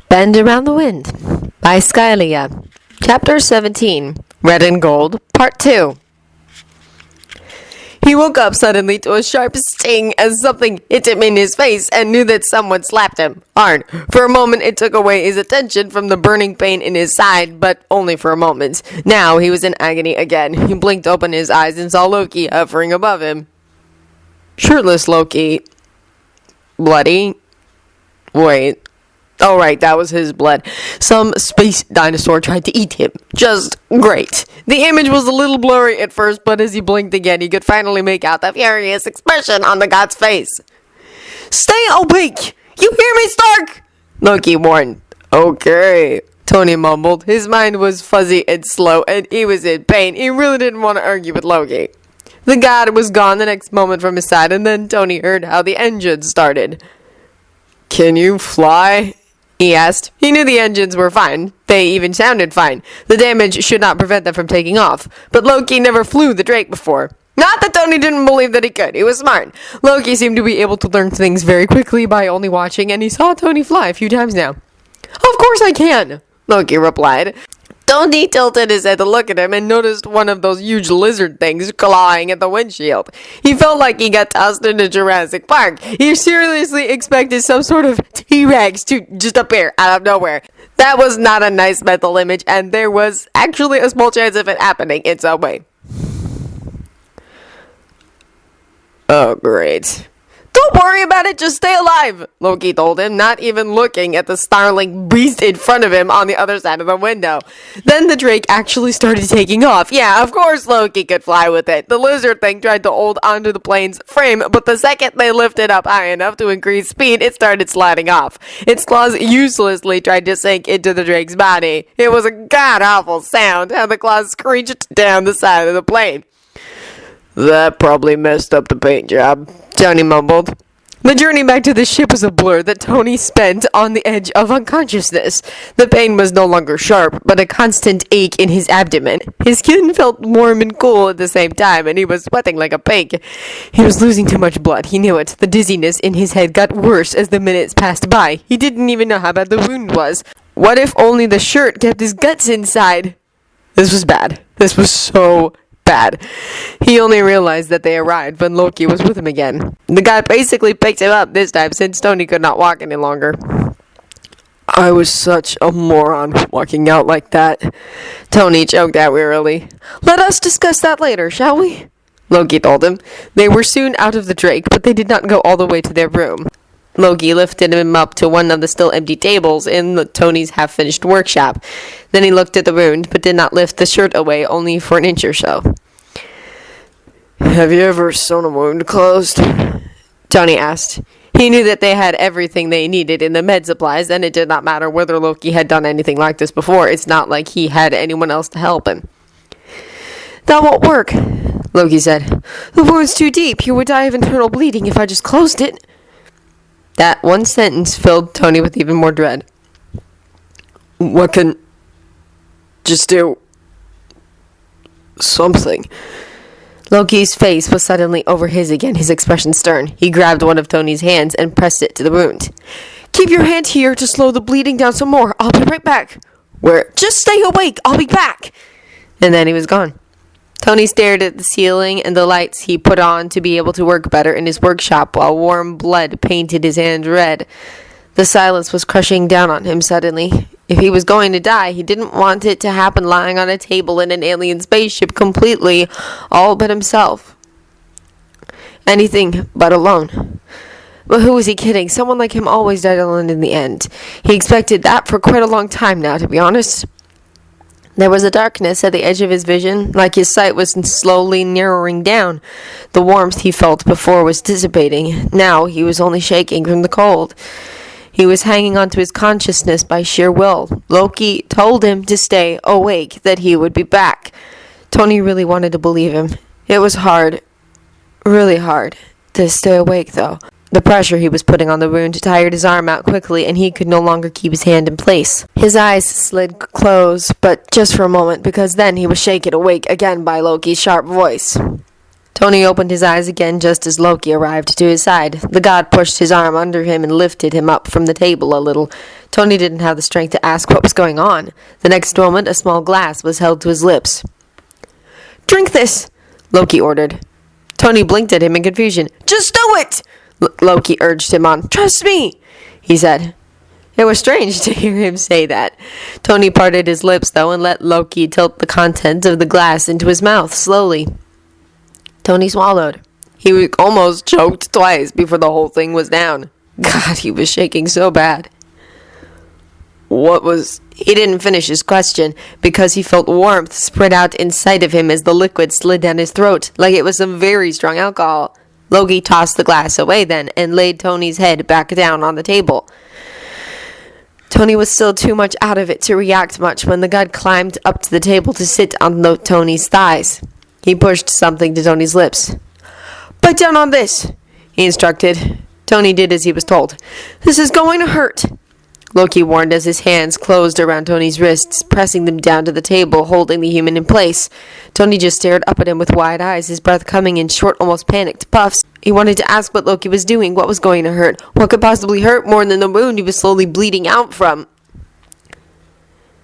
Bend Around the Wind by Skylia. Chapter 17, Red and Gold, Part 2. He woke up suddenly to a sharp sting as something hit him in his face and knew that someone slapped him hard. For a moment it took away his attention from the burning pain in his side, but only for a moment. Now he was in agony again. He blinked open his eyes and saw Loki hovering above him. Shirtless Loki. Bloody. Wait. Oh, right, that was his blood. Some space dinosaur tried to eat him. Just great. The image was a little blurry at first, but as he blinked again, he could finally make out the furious expression on the god's face. Stay awake! You hear me, Stark? Loki warned. Okay, Tony mumbled. His mind was fuzzy and slow, and he was in pain. He really didn't want to argue with Loki. The god was gone the next moment from his side, and then Tony heard how the engine started. Can you fly? He asked. He knew the engines were fine. They even sounded fine. The damage should not prevent them from taking off. But Loki never flew the Drake before. Not that Tony didn't believe that he could. He was smart. Loki seemed to be able to learn things very quickly by only watching, and he saw Tony fly a few times now. Of course I can, Loki replied. Tony tilted his head to look at him and noticed one of those huge lizard things clawing at the windshield. He felt like he got tossed into Jurassic Park. He seriously expected some sort of T-Rex to just appear out of nowhere. That was not a nice mental image, and there was actually a small chance of it happening in some way. Oh, great. Don't worry about it, just stay alive, Loki told him, not even looking at the snarling beast in front of him on the other side of the window. Then the Drake actually started taking off. Yeah, of course Loki could fly with it. The lizard thing tried to hold onto the plane's frame, but the second they lifted up high enough to increase speed, it started sliding off. Its claws uselessly tried to sink into the Drake's body. It was a god-awful sound, how the claws screeched down the side of the plane. That probably messed up the paint job, Tony mumbled. The journey back to the ship was a blur that Tony spent on the edge of unconsciousness. The pain was no longer sharp, but a constant ache in his abdomen. His skin felt warm and cool at the same time, and he was sweating like a pig. He was losing too much blood, he knew it. The dizziness in his head got worse as the minutes passed by. He didn't even know how bad the wound was. What if only the shirt kept his guts inside? This was bad. This was so bad. He only realized that they arrived when Loki was with him again. The guy basically picked him up this time since Tony could not walk any longer. I was such a moron walking out like that, Tony choked out wearily. Let us discuss that later, shall we? Loki told him. They were soon out of the Drake, but they did not go all the way to their room. Loki lifted him up to one of the still empty tables in Tony's half-finished workshop. Then he looked at the wound, but did not lift the shirt away only for an inch or so. Have you ever sewn a wound closed? Tony asked. He knew that they had everything they needed in the med supplies, and it did not matter whether Loki had done anything like this before. It's not like he had anyone else to help him. That won't work, Loki said. The wound's too deep. You would die of internal bleeding if I just closed it. That one sentence filled Tony with even more dread. What can... just do... something. Loki's face was suddenly over his again, his expression stern. He grabbed one of Tony's hands and pressed it to the wound. Keep your hand here to slow the bleeding down some more. I'll be right back. Where? Just stay awake. I'll be back. And then he was gone. Tony stared at the ceiling and the lights he put on to be able to work better in his workshop while warm blood painted his hands red. The silence was crushing down on him suddenly. If he was going to die, he didn't want it to happen lying on a table in an alien spaceship completely all but himself. Anything but alone. But who was he kidding? Someone like him always died alone in the end. He expected that for quite a long time now, to be honest. There was a darkness at the edge of his vision, like his sight was slowly narrowing down. The warmth he felt before was dissipating. Now he was only shaking from the cold. He was hanging on to his consciousness by sheer will. Loki told him to stay awake, that he would be back. Tony really wanted to believe him. It was hard, really hard, to stay awake, though. The pressure he was putting on the wound tired his arm out quickly, and he could no longer keep his hand in place. His eyes slid close, but just for a moment, because then he was shaken awake again by Loki's sharp voice. Tony opened his eyes again just as Loki arrived to his side. The god pushed his arm under him and lifted him up from the table a little. Tony didn't have the strength to ask what was going on. The next moment, a small glass was held to his lips. "Drink this," Loki ordered. Tony blinked at him in confusion. "Just do it!" Loki urged him on. "Trust me," he said. It was strange to hear him say that. Tony parted his lips, though, and let Loki tilt the contents of the glass into his mouth slowly. Tony swallowed. He was almost choked twice before the whole thing was down. God, he was shaking so bad. He didn't finish his question because he felt warmth spread out inside of him as the liquid slid down his throat, like it was some very strong alcohol. Loki tossed the glass away then and laid Tony's head back down on the table. Tony was still too much out of it to react much when the god climbed up to the table to sit on Tony's thighs. He pushed something to Tony's lips. "Bite down on this," he instructed. Tony did as he was told. "This is going to hurt," Loki warned as his hands closed around Tony's wrists, pressing them down to the table, holding the human in place. Tony just stared up at him with wide eyes, his breath coming in short, almost panicked puffs. He wanted to ask what Loki was doing, what was going to hurt, what could possibly hurt more than the wound he was slowly bleeding out from.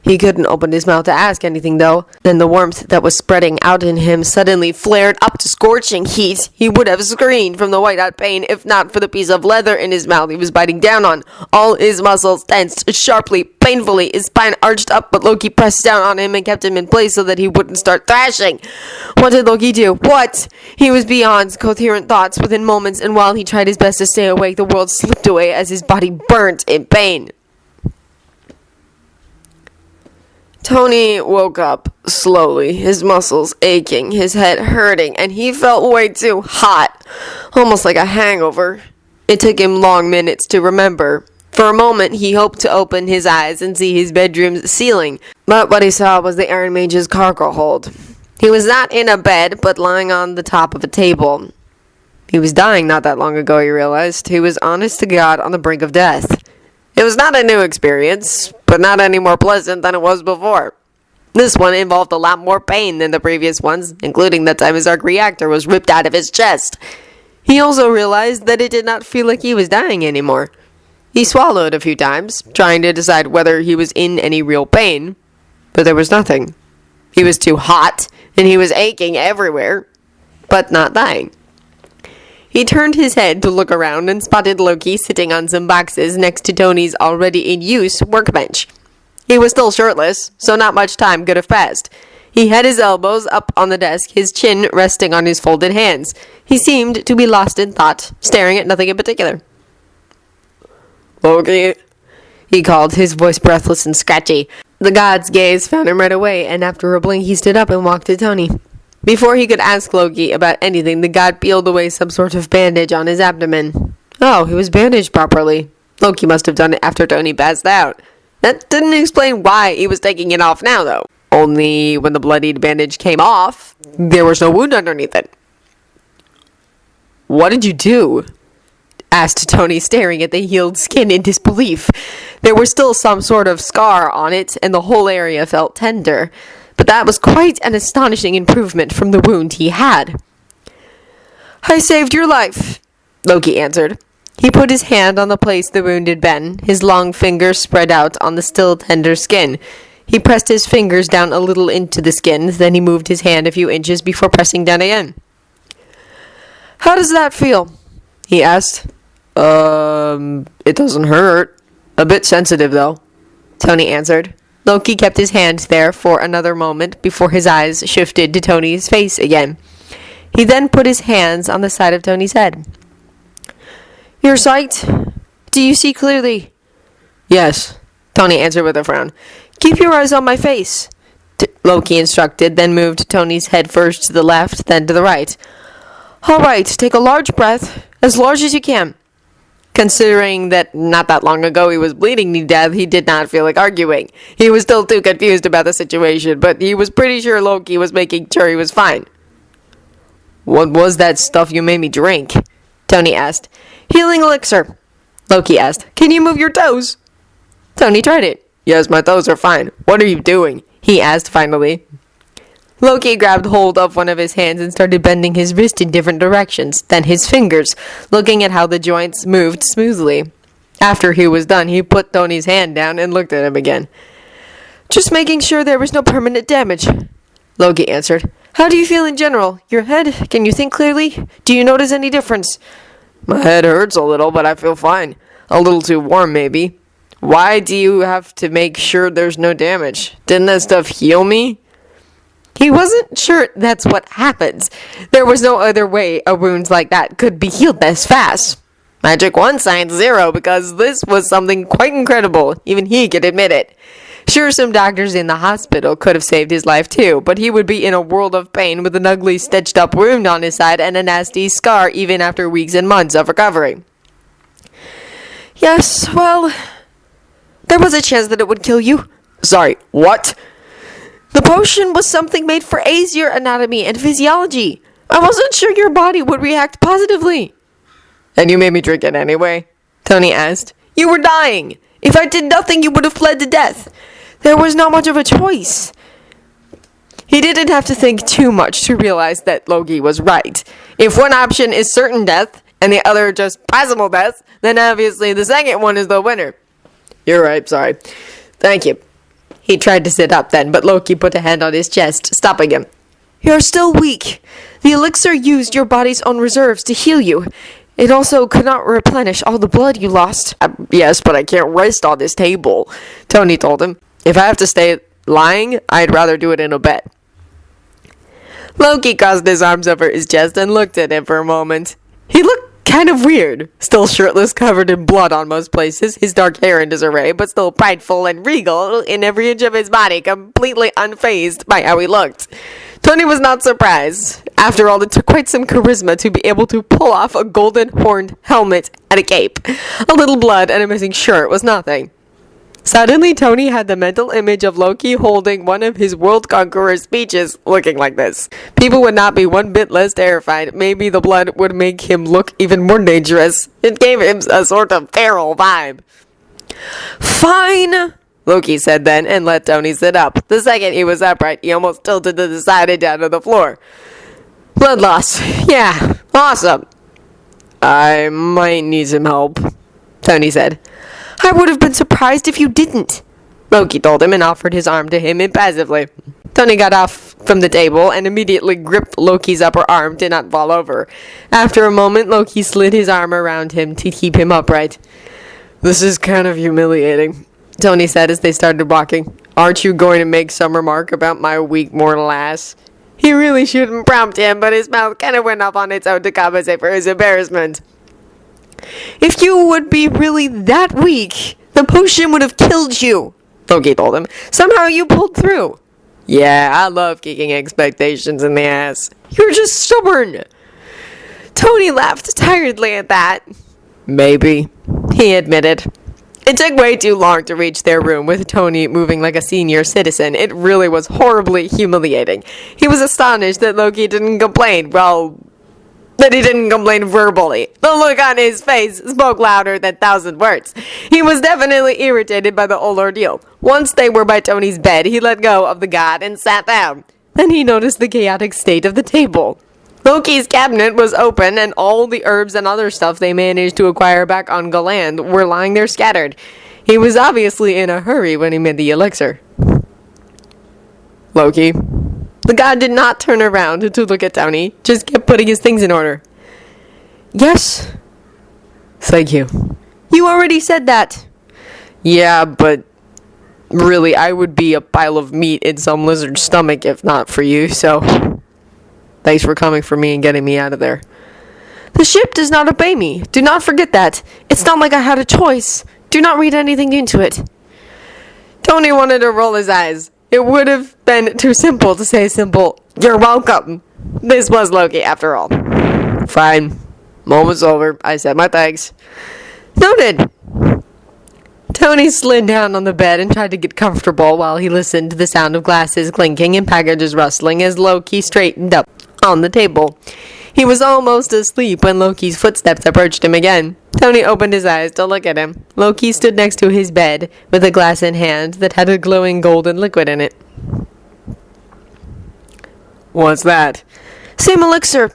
He couldn't open his mouth to ask anything, though. Then the warmth that was spreading out in him suddenly flared up to scorching heat. He would have screamed from the white-hot pain if not for the piece of leather in his mouth he was biting down on. All his muscles tensed sharply, painfully. His spine arched up, but Loki pressed down on him and kept him in place so that he wouldn't start thrashing. What did Loki do? What? He was beyond coherent thoughts within moments, and while he tried his best to stay awake, the world slipped away as his body burnt in pain. Tony woke up slowly, his muscles aching, his head hurting, and he felt way too hot, almost like a hangover. It took him long minutes to remember. For a moment, he hoped to open his eyes and see his bedroom's ceiling, but what he saw was the Iron Mage's cargo hold. He was not in a bed, but lying on the top of a table. He was dying not that long ago, he realized. He was honest to God on the brink of death. It was not a new experience, but not any more pleasant than it was before. This one involved a lot more pain than the previous ones, including the time his arc reactor was ripped out of his chest. He also realized that it did not feel like he was dying anymore. He swallowed a few times, trying to decide whether he was in any real pain, but there was nothing. He was too hot, and he was aching everywhere, but not dying. He turned his head to look around and spotted Loki sitting on some boxes next to Tony's already-in-use workbench. He was still shirtless, so not much time could have passed. He had his elbows up on the desk, his chin resting on his folded hands. He seemed to be lost in thought, staring at nothing in particular. "Loki," he called, his voice breathless and scratchy. The god's gaze found him right away, and after a blink he stood up and walked to Tony. Before he could ask Loki about anything, the god peeled away some sort of bandage on his abdomen. Oh, he was bandaged properly. Loki must have done it after Tony passed out. That didn't explain why he was taking it off now, though. Only when the bloodied bandage came off, there was no wound underneath it. "What did you do?" asked Tony, staring at the healed skin in disbelief. There was still some sort of scar on it, and the whole area felt tender. But that was quite an astonishing improvement from the wound he had. "I saved your life," Loki answered. He put his hand on the place the wound had been, his long fingers spread out on the still tender skin. He pressed his fingers down a little into the skin, then he moved his hand a few inches before pressing down again. "How does that feel?" he asked. It doesn't hurt. A bit sensitive, though," Tony answered. Loki kept his hand there for another moment before his eyes shifted to Tony's face again. He then put his hands on the side of Tony's head. "Your sight? Do you see clearly?" "Yes," Tony answered with a frown. "Keep your eyes on my face," Loki instructed, then moved Tony's head first to the left, then to the right. "All right, take a large breath, as large as you can." Considering that not that long ago he was bleeding to death, he did not feel like arguing. He was still too confused about the situation, but he was pretty sure Loki was making sure he was fine. "What was that stuff you made me drink?" Tony asked. "Healing elixir," Loki asked. "Can you move your toes?" Tony tried it. "Yes, my toes are fine. What are you doing?" he asked finally. Loki grabbed hold of one of his hands and started bending his wrist in different directions, then his fingers, looking at how the joints moved smoothly. After he was done, he put Tony's hand down and looked at him again. "Just making sure there was no permanent damage," Loki answered. "How do you feel in general? Your head? Can you think clearly? Do you notice any difference?" "My head hurts a little, but I feel fine. A little too warm, maybe." "Why do you have to make sure there's no damage? Didn't that stuff heal me?" He wasn't sure that's what happens. There was no other way a wound like that could be healed this fast. Magic 1, Science 0, because this was something quite incredible. Even he could admit it. Sure, some doctors in the hospital could have saved his life too, but he would be in a world of pain with an ugly stitched up wound on his side and a nasty scar even after weeks and months of recovery. "Yes, well, there was a chance that it would kill you." "Sorry, what?" "The potion was something made for Aesir anatomy and physiology. I wasn't sure your body would react positively." "And you made me drink it anyway?" Tony asked. "You were dying. If I did nothing, you would have bled to death. There was not much of a choice." He didn't have to think too much to realize that Loki was right. If one option is certain death, and the other just possible death, then obviously the second one is the winner. "You're right, sorry. Thank you." He tried to sit up then, but Loki put a hand on his chest, stopping him. "You're still weak. The elixir used your body's own reserves to heal you. It also could not replenish all the blood you lost." Yes, but I can't rest on this table," Tony told him. "If I have to stay lying, I'd rather do it in a bed." Loki crossed his arms over his chest and looked at him for a moment. He looked kind of weird. Still shirtless, covered in blood on most places, his dark hair in disarray, but still prideful and regal in every inch of his body, completely unfazed by how he looked. Tony was not surprised. After all, it took quite some charisma to be able to pull off a golden horned helmet and a cape. A little blood and a missing shirt was nothing. Suddenly, Tony had the mental image of Loki holding one of his world conqueror speeches looking like this. People would not be one bit less terrified. Maybe the blood would make him look even more dangerous. It gave him a sort of feral vibe. "Fine," Loki said then, and let Tony sit up. The second he was upright, he almost tilted to the side and down to the floor. "Blood loss. Yeah, awesome." "I might need some help," Tony said. "I would have been surprised if you didn't," Loki told him and offered his arm to him impassively. Tony got off from the table and immediately gripped Loki's upper arm to not fall over. After a moment, Loki slid his arm around him to keep him upright. "This is kind of humiliating," Tony said as they started walking. "Aren't you going to make some remark about my weak mortal ass?" He really shouldn't prompt him, but his mouth kind of went up on its own to compensate for his embarrassment. "If you would be really that weak, the potion would have killed you," Loki told him. "Somehow you pulled through." "Yeah, I love kicking expectations in the ass." "You're just stubborn." Tony laughed tiredly at that. "Maybe," he admitted. It took way too long to reach their room with Tony moving like a senior citizen. It really was horribly humiliating. He was astonished that Loki didn't complain. Well, that he didn't complain verbally. The look on his face spoke louder than 1,000 words. He was definitely irritated by the whole ordeal. Once they were by Tony's bed, he let go of the god and sat down. Then he noticed the chaotic state of the table. Loki's cabinet was open, and all the herbs and other stuff they managed to acquire back on Galand were lying there scattered. He was obviously in a hurry when he made the elixir. "Loki?" The god did not turn around to look at Tony, just kept putting his things in order. "Yes?" "Thank you." "You already said that." "Yeah, but really, I would be a pile of meat in some lizard's stomach if not for you, so thanks for coming for me and getting me out of there." "The ship does not obey me. Do not forget that. It's not like I had a choice. Do not read anything into it." Tony wanted to roll his eyes. It would have been too simple to say simple, "You're welcome." This was Loki, after all. "Fine. Moment's over. I said my thanks." "Noted." Tony slid down on the bed and tried to get comfortable while he listened to the sound of glasses clinking and packages rustling as Loki straightened up on the table. He was almost asleep when Loki's footsteps approached him again. Tony opened his eyes to look at him. Loki stood next to his bed with a glass in hand that had a glowing golden liquid in it. What's that? Same elixir.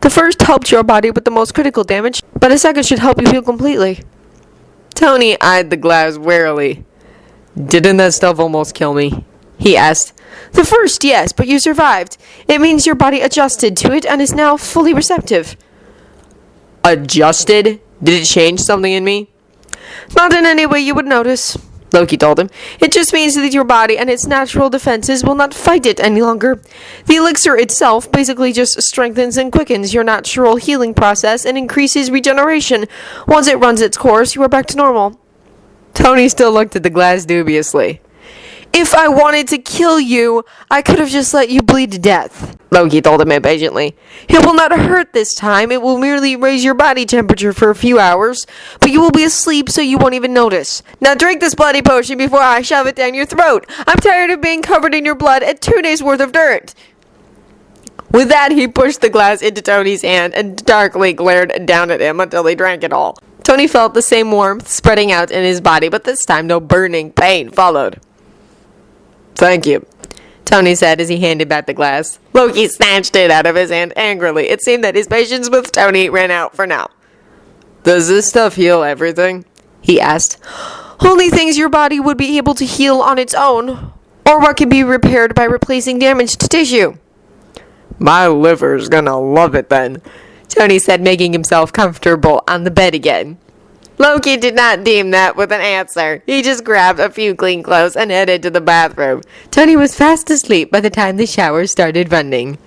The first helped your body with the most critical damage, but a second should help you heal completely. Tony eyed the glass warily. Didn't that stuff almost kill me? He asked. The first, yes, but you survived. It means your body adjusted to it and is now fully receptive. Adjusted? Did it change something in me? Not in any way you would notice, Loki told him. It just means that your body and its natural defenses will not fight it any longer. The elixir itself basically just strengthens and quickens your natural healing process and increases regeneration. Once it runs its course, you are back to normal. Tony still looked at the glass dubiously. If I wanted to kill you, I could have just let you bleed to death, Loki told him impatiently. It will not hurt this time. It will merely raise your body temperature for a few hours, but you will be asleep so you won't even notice. Now drink this bloody potion before I shove it down your throat. I'm tired of being covered in your blood and 2 days worth of dirt. With that, he pushed the glass into Tony's hand and darkly glared down at him until he drank it all. Tony felt the same warmth spreading out in his body, but this time no burning pain followed. Thank you, Tony said as he handed back the glass. Loki snatched it out of his hand angrily. It seemed that his patience with Tony ran out for now. Does this stuff heal everything? He asked. Only things your body would be able to heal on its own, or what can be repaired by replacing damaged tissue. My liver's gonna love it then, Tony said, making himself comfortable on the bed again. Loki did not deem that with an answer. He just grabbed a few clean clothes and headed to the bathroom. Tony was fast asleep by the time the shower started running.